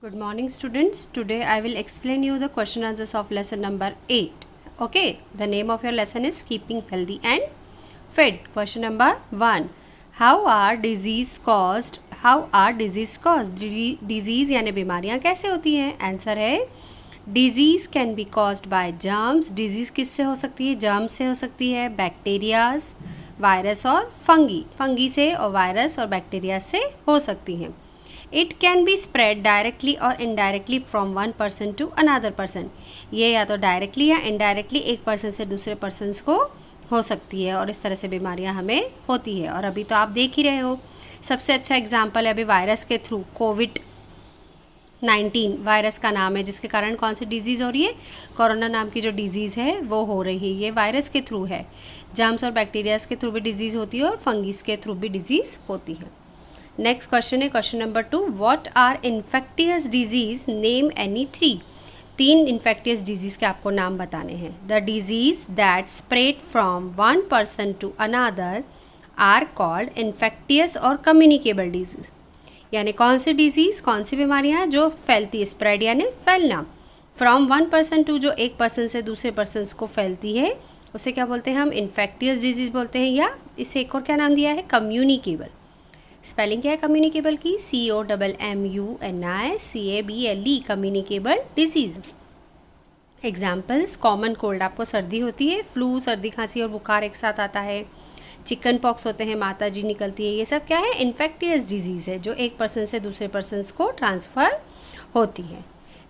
Good morning students. Today I will explain you the question answers of lesson number 8. Okay, the name of your lesson is Keeping Healthy and Fit. Question number 1. How are disease caused? Disease यानी बीमारियां कैसे होती हैं? Answer है disease can be caused by germs. Disease किससे हो सकती है? जर्म्स से हो सकती है, बैक्टीरियाज, वायरस और फंगी से और वायरस और बैक्टीरिया से हो सकती हैं. It can be spread directly और indirectly from one person to another person. ये या तो डायरेक्टली या इनडायरेक्टली एक पर्सन से दूसरे पर्सन को हो सकती है और इस तरह से बीमारियां हमें होती है. और अभी तो आप देख ही रहे हो, सबसे अच्छा एग्जाम्पल है अभी वायरस के थ्रू. कोविड-19 वायरस का नाम है जिसके कारण कौन सी डिजीज़ हो रही है? कोरोना नाम की जो डिजीज़ है वो हो रही है, ये वायरस के थ्रू है. जर्म्स और बैक्टीरियाज के थ्रू भी डिजीज़ होती है और फंगीज के थ्रू भी डिजीज़ होती है. नेक्स्ट क्वेश्चन है question number 2. What are infectious disease? Name any 3. 3 infectious disease के आपको नाम बताने हैं. The disease that spread from one person to another are called infectious और कम्युनिकेबल डिजीज. यानी कौन सी डिजीज़, कौन सी बीमारियाँ जो फैलती है, स्प्रेड यानी फैलना, फ्रॉम वन पर्सन टू, जो एक पर्सन से दूसरे पर्सन को फैलती है, उसे क्या बोलते हैं हम? इन्फेक्टियस डिजीज़ बोलते हैं. या इसे एक और क्या नाम दिया है? कम्युनिकेबल. स्पेलिंग क्या है कम्युनिकेबल की? COMMUNICABLE, communicable disease. Examples: common cold, आपको सर्दी होती है, फ्लू सर्दी खांसी और बुखार एक साथ आता है, चिकन पॉक्स होते हैं, माता जी निकलती है, ये सब क्या है? इन्फेक्टियस डिजीज़ है जो एक पर्सन से दूसरे पर्सन को ट्रांसफ़र होती है.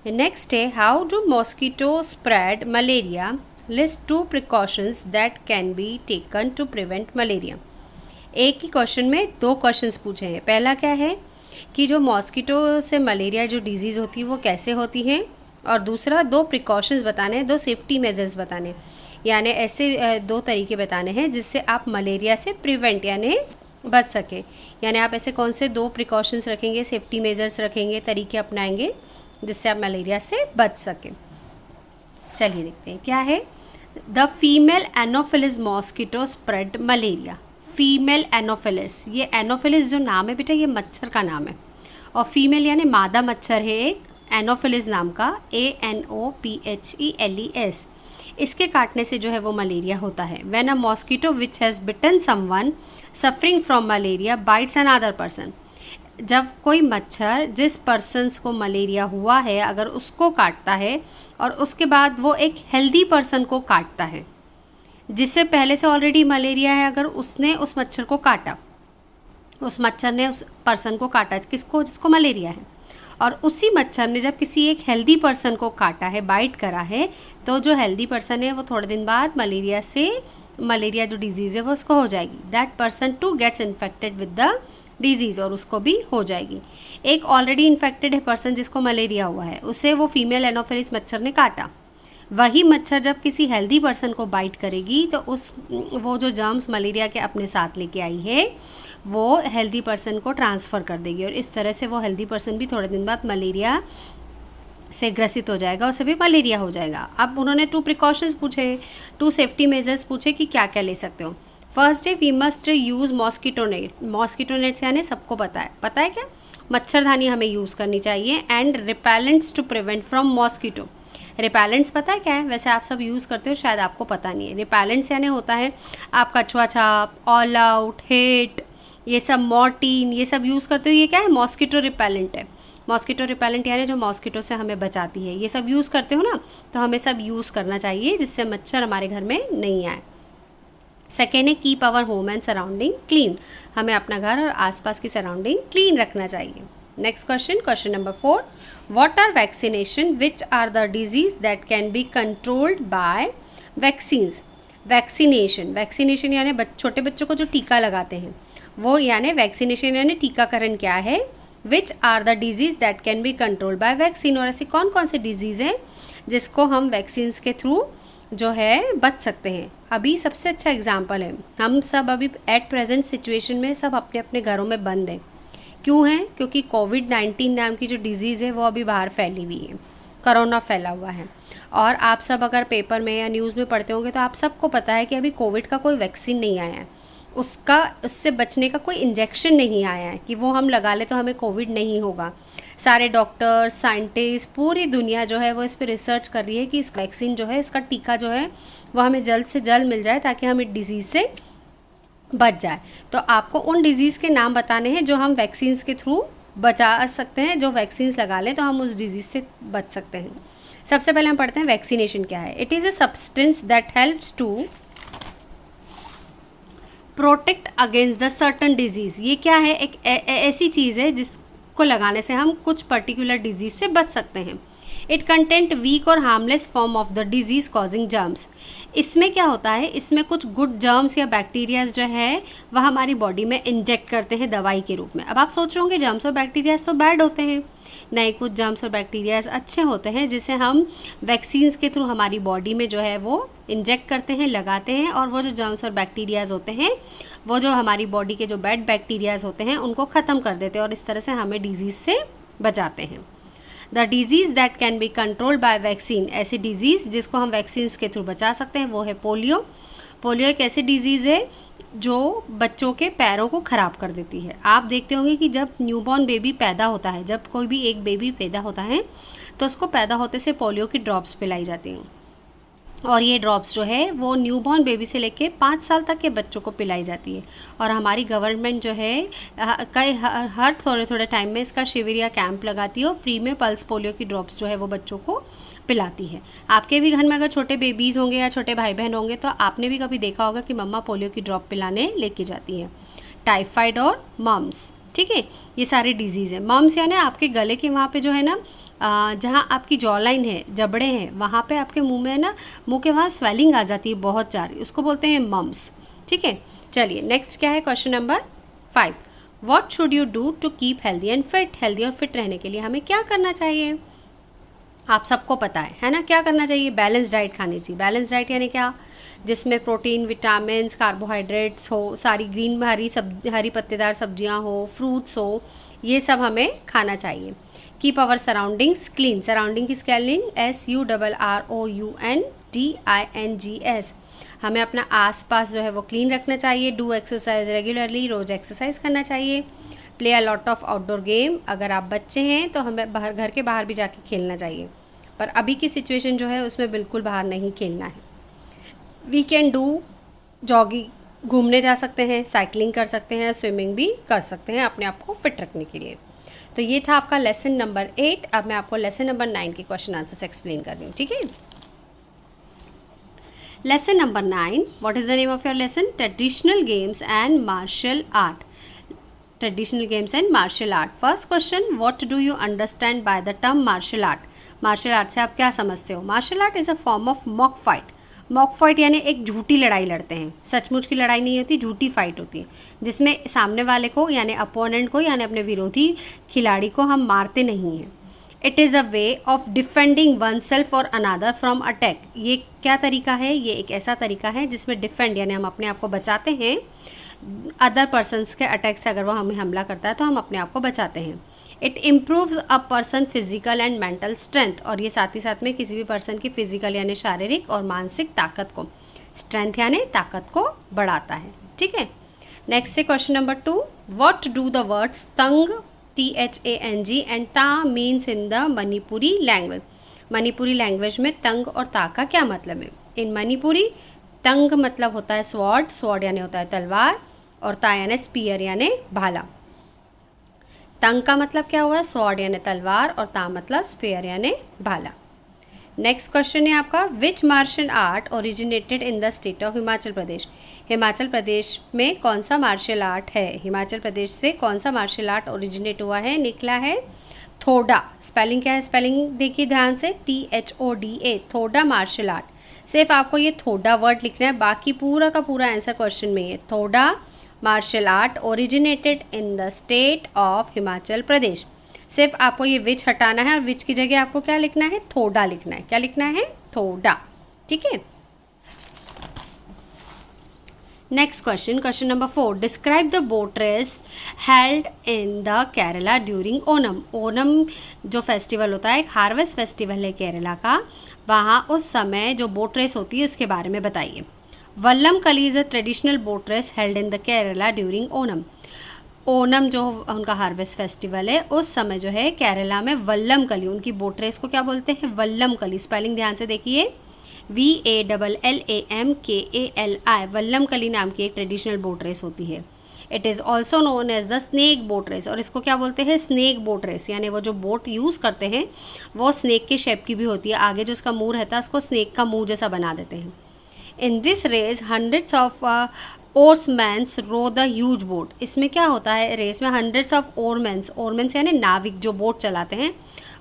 नेक्स्ट है how do mosquito spread malaria? List 2 precautions that can be taken to prevent malaria. एक ही क्वेश्चन में 2 क्वेश्चंस पूछे हैं. पहला क्या है कि जो मॉस्किटो से मलेरिया जो डिजीज़ होती है वो कैसे होती है, और दूसरा 2 प्रिकॉशंस बताने हैं, 2 सेफ्टी मेजर्स बताने, यानी ऐसे 2 तरीके बताने हैं जिससे आप मलेरिया से प्रिवेंट यानी बच सके. यानी आप ऐसे कौन से 2 प्रिकॉशंस रखेंगे, सेफ्टी मेजर्स रखेंगे, तरीके अपनाएंगे जिससे आप मलेरिया से बच सकें. चलिए देखते हैं क्या है. The female Anopheles mosquito spread malaria. Female Anopheles, ये एनोफिलिस जो नाम है बेटा ये मच्छर का नाम है, और फीमेल यानी मादा मच्छर है एक एनोफिलिस नाम का, ANOPHELES. इसके काटने से जो है वो मलेरिया होता है. When a mosquito which has bitten someone suffering from malaria bites another person. जब कोई मच्छर जिस पर्सन को मलेरिया हुआ है अगर उसको काटता है और उसके बाद वो एक हेल्दी पर्सन को काटता है जिससे पहले से ऑलरेडी मलेरिया है, अगर उसने उस मच्छर को काटा, उस मच्छर ने उस पर्सन को काटा किसको? जिसको मलेरिया है, और उसी मच्छर ने जब किसी एक हेल्दी पर्सन को काटा है, बाइट करा है, तो जो हेल्दी पर्सन है वो थोड़े दिन बाद मलेरिया जो डिजीज़ है वो उसको हो जाएगी. That person to gets infected with the disease, और उसको भी हो जाएगी. एक ऑलरेडी इन्फेक्टेड है पर्सन जिसको मलेरिया हुआ है, उसे वो फीमेल एनोफिलिस मच्छर ने काटा, वही मच्छर जब किसी हेल्दी पर्सन को बाइट करेगी तो वो जो जर्म्स मलेरिया के अपने साथ लेके आई है वो हेल्दी पर्सन को ट्रांसफ़र कर देगी, और इस तरह से वो हेल्दी पर्सन भी थोड़े दिन बाद मलेरिया से ग्रसित हो जाएगा, उसे भी मलेरिया हो जाएगा. अब उन्होंने 2 प्रिकॉशंस पूछे, 2 सेफ्टी मेजर्स पूछे कि क्या क्या ले सकते हो. फर्स्ट है we must use mosquito net. Mosquito net से यानी सबको पता है क्या? मच्छरदानी हमें यूज़ करनी चाहिए. And repellents to prevent from mosquito. Repellents पता है क्या है? वैसे आप सब यूज़ करते हो, शायद आपको पता नहीं है. रिपेलेंट्स यानी होता है आप कछुआ छाप, ऑल आउट, हिट, ये सब मॉर्टीन, ये सब यूज़ करते हो. ये क्या है? मॉस्किटो रिपेलेंट है. मॉस्किटो रिपेलेंट यानी जो मॉस्किटो से हमें बचाती है. ये सब यूज़ करते हो ना, तो हमें सब यूज़ करना चाहिए जिससे मच्छर हमारे घर में नहीं आए. सेकेंड है keep our home and surrounding clean. हमें अपना घर और आसपास की सराउंडिंग क्लीन रखना चाहिए. Next question number 4. What are vaccination? Which are the disease that can be controlled by vaccines? Vaccination यानी छोटे बच्चों को जो टीका लगाते हैं वो, यानी वैक्सीनेशन यानी टीकाकरण क्या है? Which are the disease that can be controlled by vaccine? और ऐसी कौन कौन से डिजीज़ हैं जिसको हम वैक्सीन्स के थ्रू जो है बच सकते हैं. अभी सबसे अच्छा एग्जाम्पल है, हम सब अभी एट प्रेजेंट सिचुएशन में सब अपने अपने घरों में बंद हैं. क्यों है? क्योंकि कोविड-19 नाम की जो डिज़ीज़ है वो अभी बाहर फैली हुई है, कोरोना फैला हुआ है. और आप सब अगर पेपर में या न्यूज़ में पढ़ते होंगे तो आप सबको पता है कि अभी कोविड का कोई वैक्सीन नहीं आया है. उससे बचने का कोई इंजेक्शन नहीं आया है कि वो हम लगा ले तो हमें कोविड नहीं होगा। सारे डॉक्टर्स, साइंटिस्ट, पूरी दुनिया जो है वो इस पर रिसर्च कर रही है कि इस वैक्सीन जो है, इसका टीका जो है वो हमें जल्द से जल्द मिल जाए ताकि हम इस डिज़ीज़ से बच जाए। तो आपको उन डिज़ीज़ के नाम बताने हैं जो हम वैक्सीन्स के थ्रू बचा सकते हैं, जो वैक्सीन्स लगा लें तो हम उस डिज़ीज़ से बच सकते हैं। सबसे पहले हम पढ़ते हैं वैक्सीनेशन क्या है। It is a substance that helps to protect against the certain disease. ये क्या है, एक ऐसी चीज़ है जिसको लगाने से हम कुछ पर्टिकुलर डिजीज़ से बच सकते हैं। इट कंटेंट वीक और harmless form of the disease causing germs. इसमें क्या होता है, इसमें कुछ गुड जर्म्स या बैक्टीरियाज जो है वह हमारी बॉडी में इंजेक्ट करते हैं दवाई के रूप में। अब आप सोच रहे होंगे जर्म्स और बैक्टीरियाज तो बैड होते हैं। नहीं, कुछ जर्म्स और बैक्टीरियाज अच्छे होते हैं जिसे हम वैक्सीन्स के थ्रू हमारी बॉडी में जो है वो इंजेक्ट करते हैं, लगाते हैं, और वो जो जर्म्स और बैक्टीरियाज होते हैं वो जो हमारी बॉडी के जो बैड बैक्टीरियाज होते हैं उनको ख़त्म कर देते हैं और इस तरह से हमें डिजीज़ से बचाते हैं। The disease that can be controlled by vaccine, ऐसी डिजीज़ जिसको हम वैक्सीन्स के थ्रू बचा सकते हैं वो है पोलियो। पोलियो एक ऐसी डिजीज़ है जो बच्चों के पैरों को ख़राब कर देती है। आप देखते होंगे कि जब न्यूबॉर्न बेबी पैदा होता है, जब कोई भी एक बेबी पैदा होता है तो उसको पैदा होते से पोलियो की ड्रॉप्स पिलाई जाती हैं, और ये ड्रॉप्स जो है वो न्यूबॉर्न बेबी से लेके 5 साल तक के बच्चों को पिलाई जाती है। और हमारी गवर्नमेंट जो है हर थोड़े थोड़े टाइम में इसका शिविर या कैंप लगाती है और फ्री में पल्स पोलियो की ड्रॉप्स जो है वो बच्चों को पिलाती है। आपके भी घर में अगर छोटे बेबीज़ होंगे या छोटे भाई बहन होंगे तो आपने भी कभी देखा होगा कि मम्मा पोलियो की ड्रॉप पिलाने लेके जाती है। टाइफाइड और मम्स, ठीक है, ये सारी डिजीज़ है। मम्स यानी आपके गले के वहाँ पे जो है ना, जहाँ आपकी जॉलाइन है, जबड़े हैं, वहाँ पे आपके मुंह में ना, मुंह के वहाँ स्वेलिंग आ जाती है बहुत सारी, उसको बोलते हैं मम्स, ठीक है। चलिए नेक्स्ट क्या है, question number 5। What should you do to keep healthy and fit. Healthy और फिट रहने के लिए हमें क्या करना चाहिए, आप सबको पता है ना, क्या करना चाहिए, बैलेंस डाइट खानी चाहिए। बैलेंस डाइट यानी क्या, जिसमें प्रोटीन, विटामिन्स, कार्बोहाइड्रेट्स हो, सारी ग्रीन हरी पत्तेदार सब्जियां हो, फ्रूट्स हो, ये सब हमें खाना चाहिए। Keep our surroundings clean. Surrounding की स्पेलिंग SURROUNDINGS। हमें अपना आसपास जो है वो क्लीन रखना चाहिए। डू एक्सरसाइज रेगुलरली, रोज़ एक्सरसाइज करना चाहिए। Play a lot of outdoor game. अगर आप बच्चे हैं तो हमें बाहर, घर के बाहर भी जाके खेलना चाहिए, पर अभी की सिचुएशन जो है उसमें बिल्कुल बाहर नहीं खेलना है। वी कैन डू जॉगिंग, घूमने जा सकते हैं, साइकिलिंग कर सकते हैं, स्विमिंग भी कर सकते हैं अपने आप को फिट रखने के लिए। तो ये था आपका लेसन नंबर 8। अब मैं आपको लेसन नंबर 9 के क्वेश्चन आंसर्स एक्सप्लेन कर रही हूँ, ठीक है। Lesson number 9, what is the name of your lesson, traditional games and martial art. Traditional games and martial art. First question, what do you understand by the term martial art. Martial art से आप क्या समझते हो। Martial art is a form of mock fight. Mock fight यानी एक झूठी लड़ाई लड़ते हैं, सचमुच की लड़ाई नहीं होती, झूठी फाइट होती है, जिसमें सामने वाले को यानी अपोनेंट को यानी अपने विरोधी खिलाड़ी को हम मारते नहीं हैं। It is a way of defending one self और अनादर फ्रॉम अटैक। ये क्या तरीका है, ये एक ऐसा तरीका है जिसमें डिफेंड यानी हम अपने आप को बचाते हैं अदर पर्सनस के अटैक से। अगर वो हमें हमला करता है तो हम अपने आप को बचाते हैं। It improves a person physical and mental strength. और ये साथ ही साथ में किसी भी पर्सन की फिजिकल यानी शारीरिक और मानसिक ताकत को, स्ट्रेंथ यानी ताकत को बढ़ाता है, ठीक है। नेक्स्ट है question number 2। What do the words तंग THANG एंड ता means in the Manipuri language. Manipuri language में तंग और ता का क्या मतलब है। इन मणिपुरी तंग मतलब होता है स्वॉर्ड, स्वॉर्ड यानी होता है तलवार, और ता यानी स्पीयर यानी भाला। तंग का मतलब क्या हुआ, स्वॉर्ड यानी तलवार, और ता मतलब स्पीयर यानी भाला। नेक्स्ट क्वेश्चन है आपका, which martial art originated in the state of Himachal Pradesh. Himachal Pradesh में कौन सा मार्शल आर्ट है, हिमाचल प्रदेश से कौन सा मार्शल आर्ट ओरिजिनेट हुआ है, निकला है थोडा। स्पेलिंग क्या है, स्पेलिंग देखिए ध्यान से, THODA, थोडा मार्शल आर्ट। सिर्फ आपको ये थोडा वर्ड लिखना है, बाकी पूरा का पूरा आंसर क्वेश्चन में है। थोडा martial art originated in the state of Himachal Pradesh. सिर्फ आपको ये विच हटाना है और विच की जगह आपको क्या लिखना है, थोडा लिखना है। क्या लिखना है, थोडा, ठीक है। Next question, question number 4। Describe the boat race held in the Kerala during Onam. Onam जो फेस्टिवल होता है, एक हार्वेस्ट फेस्टिवल है केरला का, वहाँ उस समय जो बोट रेस होती है उसके बारे में बताइए। Vallam Kali is a traditional boat race held in the Kerala during Onam. Onam जो उनका हार्वेस्ट फेस्टिवल है, उस समय जो है केरला में वल्लम कली, उनकी बोट रेस को क्या बोलते हैं? वल्लम कली। स्पेलिंग ध्यान से देखिए, VALLAMKALI, वल्लम कली नाम की एक ट्रेडिशनल बोट रेस होती है। It is also known as the snake boat race, और इसको क्या बोलते हैं? स्नेक बोट रेस, यानी वो जो बोट यूज़ करते हैं वो स्नेक के शेप की भी होती है, आगे जो उसका मुंह रहता है उसको स्नेक का मुंह जैसा बना देते हैं। In this race hundreds of oarsmen row the huge boat. इसमें क्या होता है? रेस में हंड्रेड्स ऑफ ओरमेंस यानी नाविक जो बोट चलाते हैं,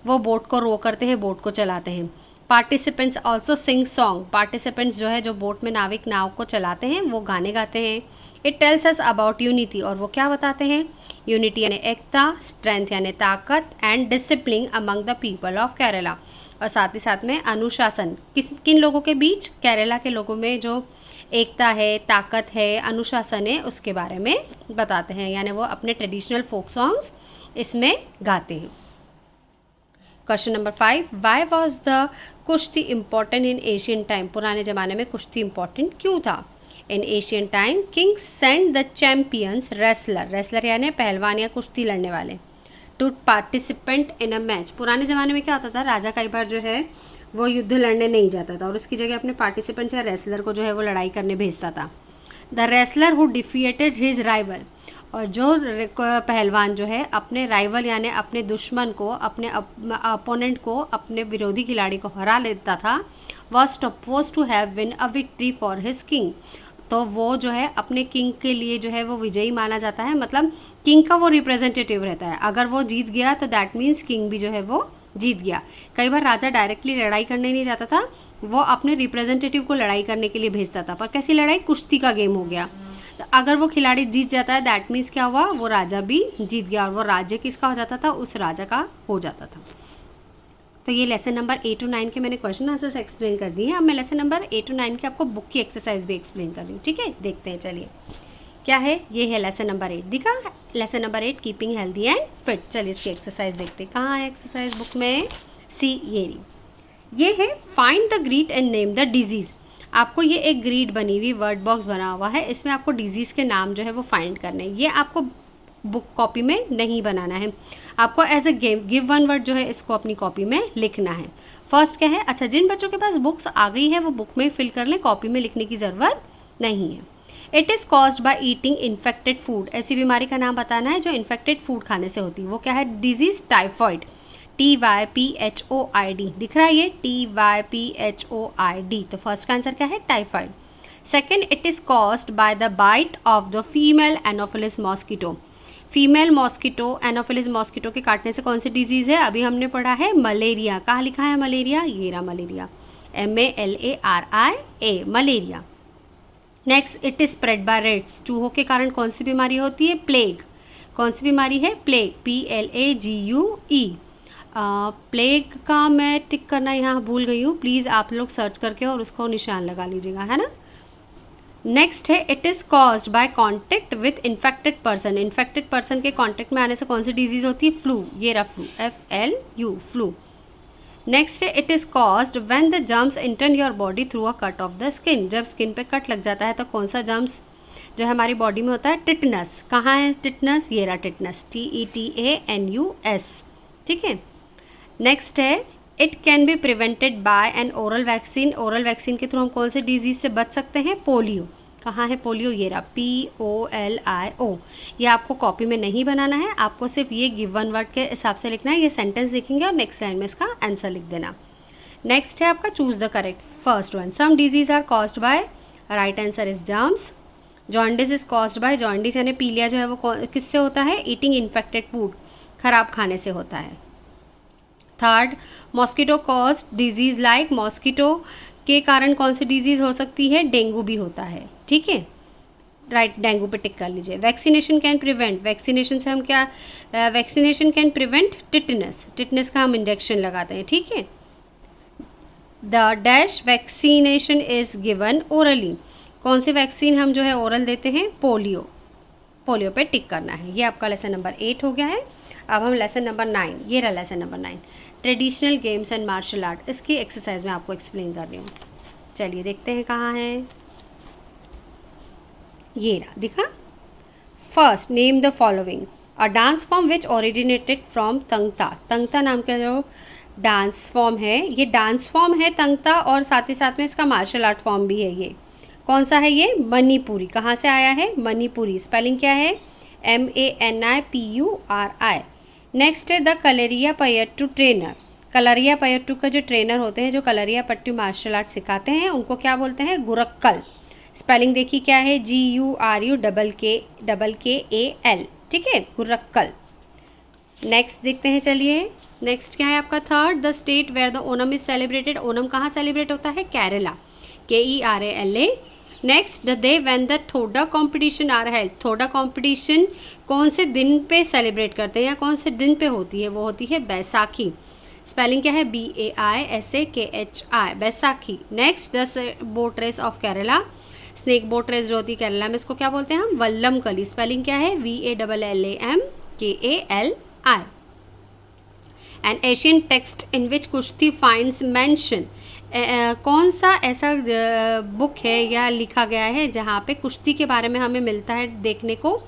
वो बोट को रो करते हैं, बोट को चलाते हैं। Participants also sing song, participants जो है जो बोट में नाविक नाव को चलाते हैं वो गाने गाते हैं। It tells us about unity, और वो क्या बताते हैं? यूनिटी यानी एकता, स्ट्रेंथ यानी ताकत, and discipline among the people of Kerala, और साथ ही साथ में अनुशासन किन लोगों के बीच? केरला के लोगों में जो एकता है, ताकत है, अनुशासन है, उसके बारे में बताते हैं, यानी वो अपने ट्रेडिशनल फोक सॉन्ग्स इसमें गाते हैं। Question number 5, why was the kushti important in Asian time? पुराने ज़माने में कुश्ती इम्पॉर्टेंट क्यों था? In Asian time kings send the champions wrestler यानी पहलवान या कुश्ती लड़ने वाले, to participant in a match. पुराने ज़माने में क्या होता था? राजा कई बार जो है वो युद्ध लड़ने नहीं जाता था और उसकी जगह अपने पार्टिसिपेंट्स या रेसलर को जो है वो लड़ाई करने भेजता था। The wrestler who defeated his rival, और जो पहलवान जो है अपने राइवल यानी अपने दुश्मन को, अपने अपोनेंट को, अपने विरोधी खिलाड़ी को हरा लेता था, was suppose to have win a victory for his king. तो वो जो है अपने किंग के लिए जो है वो विजयी माना जाता है, मतलब किंग का वो रिप्रेजेंटेटिव रहता है। अगर वो जीत गया तो दैट मीन्स किंग भी जो है वो जीत गया। कई बार राजा डायरेक्टली लड़ाई करने नहीं जाता था, वो अपने रिप्रेजेंटेटिव को लड़ाई करने के लिए भेजता था। पर कैसी लड़ाई? कुश्ती का गेम हो गया। तो अगर वो खिलाड़ी जीत जाता है दैट मीन्स क्या हुआ? वो राजा भी जीत गया, और वो राज्य किसका हो जाता था? उस राजा का हो जाता था। तो ये लेसन नंबर 8 to 9 के मैंने क्वेश्चन आंसर्स एक्सप्लेन कर दिए हैं। अब मैं लेसन नंबर 8 to 9 के आपको बुक की एक्सरसाइज भी एक्सप्लेन कर रही हूँ, ठीक है? देखते हैं, चलिए क्या है। ये है लेसन नंबर 8, दिखा? Lesson number 8, keeping healthy and fit. चलिए इसकी एक्सरसाइज देखते हैं। कहाँ है एक्सरसाइज बुक में? सी, ये है find the grid and name the disease. आपको ये एक ग्रीड बनी हुई वर्ड बॉक्स बना हुआ है, इसमें आपको डिजीज़ के नाम जो है वो फाइंड करने हैं। ये आपको बुक कॉपी में नहीं बनाना है, आपको as a give one word जो है इसको अपनी कॉपी में लिखना है। फर्स्ट क्या है? अच्छा, जिन बच्चों के पास बुक्स आ गई है वो बुक में फिल कर लें, कॉपी में लिखने की ज़रूरत नहीं है। It is caused by eating infected food. ऐसी बीमारी का नाम बताना है जो इन्फेक्टेड फूड खाने से होती है। वो क्या है? डिजीज़ टाइफॉइड, TYPHOID, दिख रहा है ये TYPHOID। तो फर्स्ट का आंसर क्या है? Typhoid. Second, it is caused by the bite of the female Anopheles mosquito. Female mosquito, Anopheles mosquito के काटने से कौन सी डिजीज़ है? अभी हमने पढ़ा है मलेरिया। कहाँ लिखा है मलेरिया? ये रहा malaria, MALARIA, malaria. Next, it is spread by rates. चूहों के कारण कौन सी बीमारी होती है? प्लेग। कौन सी बीमारी है? Plague, PLAGUE। प्लेग का मैं टिक करना यहाँ भूल गई हूँ, प्लीज़ आप लोग सर्च करके और उसको निशान लगा लीजिएगा, है ना। नेक्स्ट है, it is caused bye contact with infected person. Infected person के कॉन्टेक्ट में आने से कौन सी डिजीज़ होती है? फ्लू, ये रहा फ्लू, FLU, फ्लू। नेक्स्ट है, it is caused when the germs enter your body through a cut off the skin. जब स्किन पे कट लग जाता है तो कौन सा जर्म्स जो है हमारी बॉडी में होता है? टिटनस। कहाँ है टिटनस? ये रहा टिटनस, TETANUS, ठीक है। नेक्स्ट है, it can be prevented by N oral vaccine. Oral vaccine के थ्रू हम कौन से डिजीज़ से बच सकते हैं? पोलियो। कहाँ है पोलियो? ये रहा, POLIO। ये आपको कॉपी में नहीं बनाना है, आपको सिर्फ ये गिवन वर्ड के हिसाब से लिखना है। ये सेंटेंस लिखेंगे और नेक्स्ट लाइन में इसका आंसर लिख देना। नेक्स्ट है आपका choose the correct first one. Some disease are caused by, right answer is germs. Jaundice is caused by, jaundice यानी पीलिया जो है वो किससे होता है? ईटिंग इन्फेक्टेड फूड, खराब खाने से होता है। Third, mosquito caused disease like, mosquito के कारण कौन सी डिजीज़ हो सकती है? डेंगू भी होता है, ठीक है, राइट, डेंगू पे टिक कर लीजिए। वैक्सीनेशन कैन प्रिवेंट, वैक्सीनेशन से हम क्या, vaccination can prevent tetanus, tetanus का हम इंजेक्शन लगाते हैं, ठीक है। The dash vaccination is given orally, कौन सी वैक्सीन हम जो है ओरल देते हैं? पोलियो, पोलियो पे टिक करना है। ये आपका लेसन नंबर 8 हो गया है। अब हम लेसन नंबर 9, ये रहा lesson number 9, traditional games and martial art. इसकी एक्सरसाइज में आपको एक्सप्लेन कर रही हूँ। चलिए देखते हैं कहाँ है। ये रहा, दिखा। First name the following. A dance form which originated from Thangta. Thangta नाम का जो डांस फॉर्म है, ये डांस फॉर्म है तंगता, और साथ ही साथ में इसका मार्शल आर्ट फॉर्म भी है। ये कौन सा है? ये मणिपुरी। कहाँ से आया है? मणिपुरी। स्पेलिंग क्या है? MANIPURI। नेक्स्ट है द कलरिया पयट्टू ट्रेनर। कलरिया पयट्टू का जो ट्रेनर होते हैं, जो कलरिया पट्टू मार्शल आर्ट सिखाते हैं, उनको क्या बोलते हैं? गुरक्कल। स्पेलिंग देखिए क्या है? GURUKKAL। ठीक है, गुरक्कल। नेक्स्ट देखते हैं, चलिए। नेक्स्ट क्या है आपका? Third, the state where the Onam is celebrated. Onam कहाँ सेलिब्रेट होता है? Kerala. KERALA। Next, the day when the थोड़ा कॉम्पिटिशन आ रहा है। थोड़ा कॉम्पिटिशन कौन से दिन पे सेलिब्रेट करते हैं या कौन से दिन पे होती है? वो होती है बैसाखी। स्पेलिंग क्या है? BAISAKHI, Baisakhi. Next, the boat race of Kerala. Snake boat race जो होती है केरला में, इसको क्या बोलते हैं हम? वल्लम कली। स्पेलिंग क्या है? VALLAMKALI। An Asian text in which kushti finds mention. कौन सा ऐसा बुक है या लिखा गया है जहाँ पे कुश्ती के बारे में हमें मिलता है देखने को?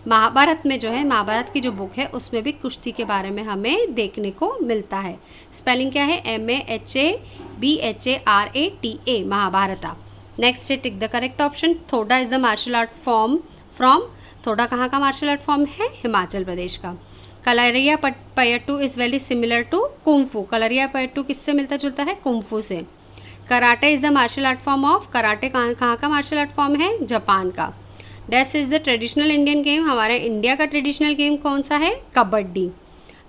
महाभारत में जो है, महाभारत की जो बुक है उसमें भी कुश्ती के बारे में हमें देखने को मिलता है। स्पेलिंग क्या है? MAHABHARATA, महाभारता। नेक्स्ट है tick the correct option. Thoda is the martial art form from. Thoda कहाँ का मार्शल आर्ट फॉर्म है? हिमाचल प्रदेश का। Kalaripayattu is very similar to kung fu. Kalaripayattu किससे मिलता जुलता है? कुंफू से। Karate is the martial art form of. Karate कहाँ का मार्शल आर्ट फॉर्म है? जापान का। Dash is the traditional Indian game. हमारे इंडिया का ट्रेडिशनल गेम कौन सा है? Kabaddi.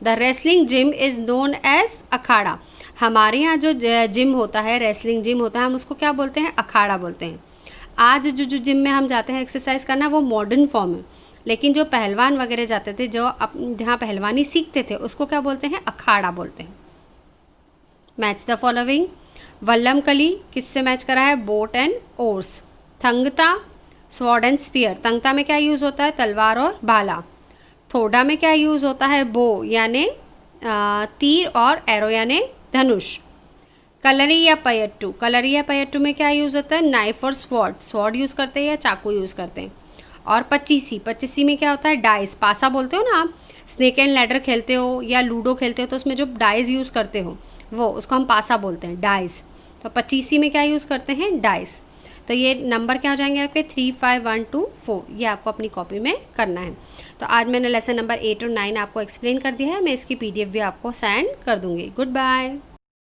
The wrestling gym is known as akhara. हमारे यहाँ जो जिम होता है, रेसलिंग जिम होता है, हम उसको क्या बोलते हैं? अखाड़ा बोलते हैं। आज जो जिम में हम जाते हैं एक्सरसाइज करना, वो मॉडर्न फॉर्म है, लेकिन जो पहलवान वगैरह जाते थे, जो जहाँ पहलवानी सीखते थे, उसको क्या बोलते हैं? अखाड़ा बोलते हैं। Match the following. वल्लम कली किससे मैच करा है? Boat and oars. Thangta, sword and spear. Thangta में क्या यूज़ होता है? तलवार और भाला। थोड़ा में क्या यूज़ होता है? बो यानी तीर, और एरो यानी धनुष। कलरिया पयट्टू। कलरिया पयट्टू में क्या यूज़ होता है? नाइफ और स्वॉर्ड। स्वॉर्ड यूज़ करते हैं या चाकू यूज़ करते हैं। और पच्चीसी। पच्चीसी में क्या होता है? डाइस। पासा बोलते हो ना आप, स्नेक एंड लैडर खेलते हो या लूडो खेलते हो तो उसमें जो डाइस यूज़ करते हो, वो उसको हम पासा बोलते हैं, डाइस। तो पच्चीसी में क्या यूज़ करते हैं? डाइस। तो ये नंबर क्या हो जाएंगे आपके? 3, 5, 1, 2, 4। ये आपको अपनी कॉपी में करना है। तो आज मैंने लेसन नंबर 8 और 9 आपको एक्सप्लेन कर दिया है। मैं इसकी PDF भी आपको सेंड कर दूँगी। Good bye.